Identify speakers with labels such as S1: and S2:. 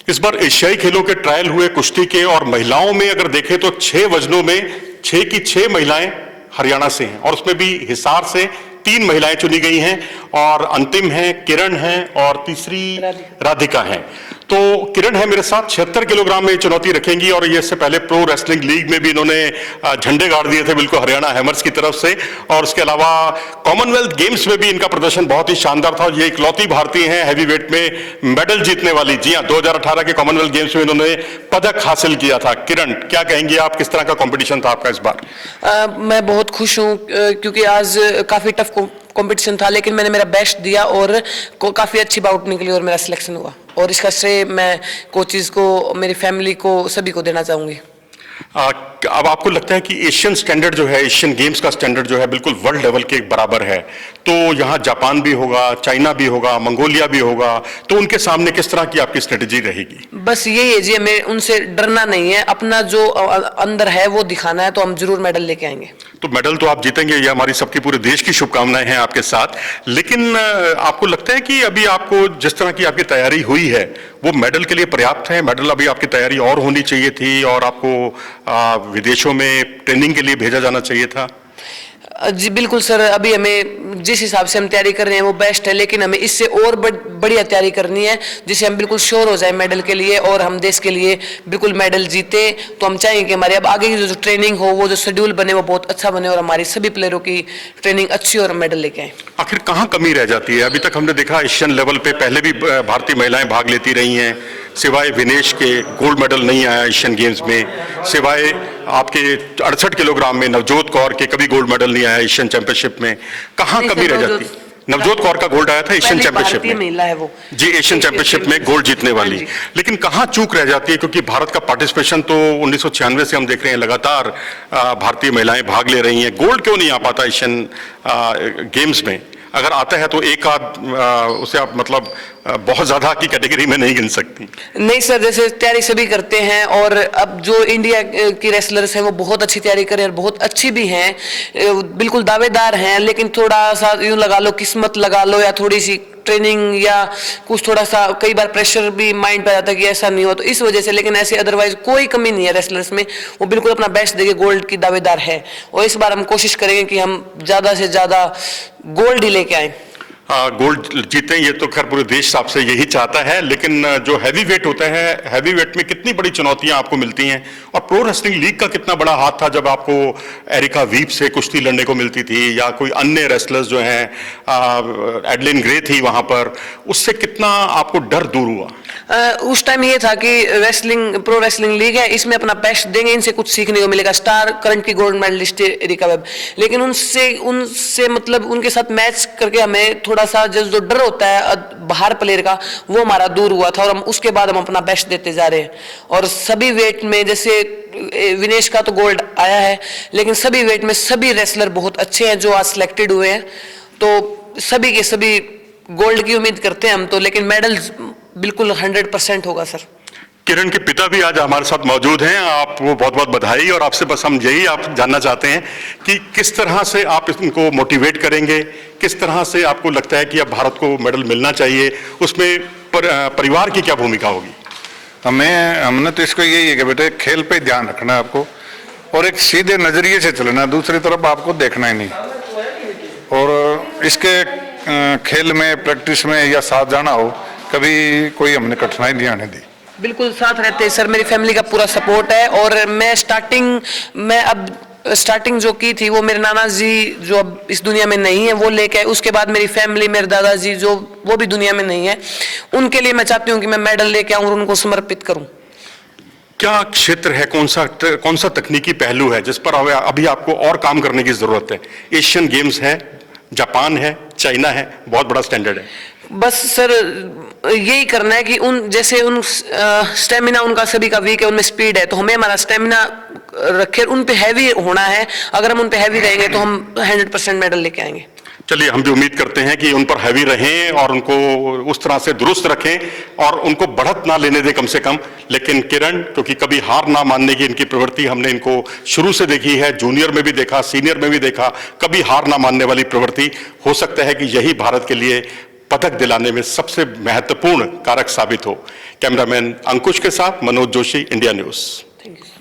S1: इस बार एशियाई खेलों के ट्रायल हुए कुश्ती के, और महिलाओं में अगर देखें तो 6 वजनों में 6 की 6 महिलाएं हरियाणा से हैं, और उसमें भी हिसार से 3 महिलाएं चुनी गई हैं, और अंतिम हैं किरण हैं और तीसरी राधिका हैं। तो किरण है मेरे साथ, 76 किलोग्राम में चुनौती रखेंगी, और ये इससे पहले प्रो रेसलिंग लीग में भी इन्होंने झंडे गाड़ दिए थे बिल्कुल हरियाणा हैमर्स की तरफ से, और उसके अलावा कॉमनवेल्थ गेम्स में भी इनका प्रदर्शन बहुत ही शानदार था। ये इकलौती भारतीय हैं हैवी वेट में मेडल जीतने वाली। जी हाँ, 2018 के कॉमनवेल्थ गेम्स में इन्होंने पदक हासिल किया था। किरण, क्या कहेंगे आप, किस तरह का कॉम्पिटिशन था आपका इस बार?
S2: मैं बहुत खुश हूँ क्योंकि आज काफ़ी टफ कंपटीशन था, लेकिन मैंने मेरा बेस्ट दिया और काफ़ी अच्छी बाउट निकली और मेरा सिलेक्शन हुआ, और इसका श्रेय मैं कोचेज़ को, मेरी फैमिली को, सभी को देना चाहूँगी।
S1: अब आपको लगता है कि एशियन स्टैंडर्ड जो है, एशियन गेम्स का स्टैंडर्ड जो है बिल्कुल वर्ल्ड लेवल के बराबर है, तो यहाँ जापान भी होगा, चाइना भी होगा, मंगोलिया भी होगा, तो उनके सामने किस तरह की आपकी स्ट्रेटेजी रहेगी?
S2: बस यही है जी, हमें उनसे डरना नहीं है, अपना जो अंदर है वो दिखाना है, तो हम जरूर मेडल लेके आएंगे।
S1: तो मेडल तो आप जीतेंगे, ये हमारी सबकी पूरे देश की शुभकामनाएं हैं आपके साथ। लेकिन आपको लगता है कि अभी आपको जिस तरह की आपकी तैयारी हुई है वो मेडल के लिए पर्याप्त है? मेडल अभी आपकी तैयारी और होनी चाहिए थी, और आपको विदेशों में ट्रेनिंग के लिए भेजा जाना चाहिए था?
S2: जी बिल्कुल सर, अभी हमें जिस हिसाब से हम तैयारी कर रहे हैं वो बेस्ट है, लेकिन हमें इससे और बढ़िया तैयारी करनी है, जिससे हम बिल्कुल श्योर हो जाए मेडल के लिए और हम देश के लिए बिल्कुल मेडल जीते। तो हम चाहेंगे कि हमारे अब आगे की जो ट्रेनिंग हो, वो जो शेड्यूल बने वो बहुत अच्छा बने, और हमारी सभी प्लेयरों की ट्रेनिंग अच्छी और मेडल लेके आए।
S1: आखिर कहाँ कमी रह जाती है? अभी तक हमने देखा एशियन लेवल पे पहले भी भारतीय महिलाएं भाग लेती रही हैं, सिवाय विनेश के गोल्ड मेडल नहीं आया एशियन गेम्स में, सिवाय आपके 68 किलोग्राम में नवजोत कौर के कभी गोल्ड मेडल नहीं आया एशियन चैंपियनशिप में। कहाँ कमी रह जाती है? नवजोत कौर का गोल्ड आया था एशियन चैंपियनशिप में,
S2: महिला है वो
S1: जी, एशियन चैंपियनशिप में गोल्ड जीतने वाली। लेकिन कहाँ चूक रह जाती है? क्योंकि भारत का पार्टिसिपेशन तो 1996 से हम देख रहे हैं, लगातार भारतीय महिलाएं भाग ले रही हैं। गोल्ड क्यों नहीं आ पाता एशियन गेम्स में? अगर आता है तो एक आध उसे आप मतलब बहुत ज्यादा की कैटेगरी में नहीं गिन सकती।
S2: नहीं सर, जैसे तैयारी सभी करते हैं, और अब जो इंडिया की रेसलर्स हैं वो बहुत अच्छी तैयारी कर रहे हैं और बहुत अच्छी भी हैं, बिल्कुल दावेदार हैं, लेकिन थोड़ा सा यूं लगा लो, किस्मत लगा लो, या थोड़ी सी ट्रेनिंग या कुछ थोड़ा सा कई बार प्रेशर भी माइंड पे आता है कि ऐसा नहीं हो, तो इस वजह से। लेकिन ऐसे अदरवाइज कोई कमी नहीं है रेसलर्स में, वो बिल्कुल अपना बेस्ट देके गोल्ड की दावेदार है, और इस बार हम कोशिश करेंगे कि हम ज़्यादा से ज़्यादा गोल्ड ही लेके आए।
S1: गोल्ड जीतें, ये तो खैर पूरे देश आपसे यही चाहता है। लेकिन जो हैवी वेट होता है, हैवी वेट में कितनी बड़ी चुनौतियां आपको मिलती हैं, और प्रो रेसलिंग लीग का कितना बड़ा हाथ था जब आपको एरिका वीप से कुश्ती लड़ने को मिलती थी, या कोई अन्य रेसलर्स जो हैं, एडलिन ग्रे थी वहां पर, उससे कितना आपको डर दूर हुआ?
S2: उस टाइम ये था कि रेसलिंग प्रो रेसलिंग लीग है, इसमें अपना बेस्ट देंगे, इनसे कुछ सीखने को मिलेगा। स्टार करंट की गोल्ड मेडलिस्ट एरिका वेब, लेकिन उनसे मतलब उनके साथ मैच करके हमें थोड़ा सा जो डर होता है बाहर प्लेयर का, वो हमारा दूर हुआ था, और हम उसके बाद हम अपना बेस्ट देते जा रहे हैं। और सभी वेट में, जैसे विनेश का तो गोल्ड आया है, लेकिन सभी वेट में सभी रेसलर बहुत अच्छे हैं जो आज सिलेक्टेड हुए हैं, तो सभी के सभी गोल्ड की उम्मीद करते हैं हम तो, लेकिन मेडल बिल्कुल 100% होगा सर।
S1: किरण के पिता भी आज हमारे साथ मौजूद हैं, आपको बहुत बहुत बधाई। और आपसे बस हम यही आप जानना चाहते हैं कि किस तरह से आप इनको मोटिवेट करेंगे, किस तरह से आपको लगता है कि अब भारत को मेडल मिलना चाहिए, उसमें परिवार की क्या भूमिका होगी?
S3: हमने तो इसको यही है कि बेटे खेल पे ध्यान रखना है आपको, और एक सीधे नजरिए से चलना, दूसरी तरफ आपको देखना ही नहीं, और इसके खेल में, प्रैक्टिस में या साथ जाना हो, कभी कोई हमने कठिनाई नहीं आने दी।
S2: बिल्कुल साथ रहते हैं सर, मेरी फैमिली का पूरा सपोर्ट है, और मैं स्टार्टिंग जो की थी वो मेरे नाना जी जो अब इस दुनिया में नहीं है वो लेके आए, उसके बाद मेरी फैमिली, मेरे दादाजी जो वो भी दुनिया में नहीं है, उनके लिए मैं चाहती हूँ कि मैं मेडल लेके आऊँ और उनको समर्पित करूँ।
S1: क्या क्षेत्र है, कौन सा तकनीकी पहलू है जिस पर अभी आपको और काम करने की जरूरत है? एशियन गेम्स है, जापान है, चाइना है, बहुत बड़ा स्टैंडर्ड है।
S2: बस सर यही करना है कि जैसे स्टेमिना उनका सभी का वीक है, उनमें स्पीड है, तो हमें हमारा स्टेमिना रखे, उन पे हैवी होना है। अगर हम उन पे हैवी रहेंगे तो हम 100% मेडल लेके आएंगे।
S1: चलिए, हम भी उम्मीद करते हैं कि उन पर हैवी रहें और उनको उस तरह से दुरुस्त रखें और उनको बढ़त ना लेने दें कम से कम। लेकिन किरण, क्योंकि कभी हार ना मानने की इनकी प्रवृत्ति हमने इनको शुरू से देखी है, जूनियर में भी देखा, सीनियर में भी देखा, कभी हार ना मानने वाली प्रवृत्ति, हो सकता है कि यही भारत के लिए पदक दिलाने में सबसे महत्वपूर्ण कारक साबित हो। कैमरामैन अंकुश के साथ Manoj Joshi, India news.
S2: Thank you.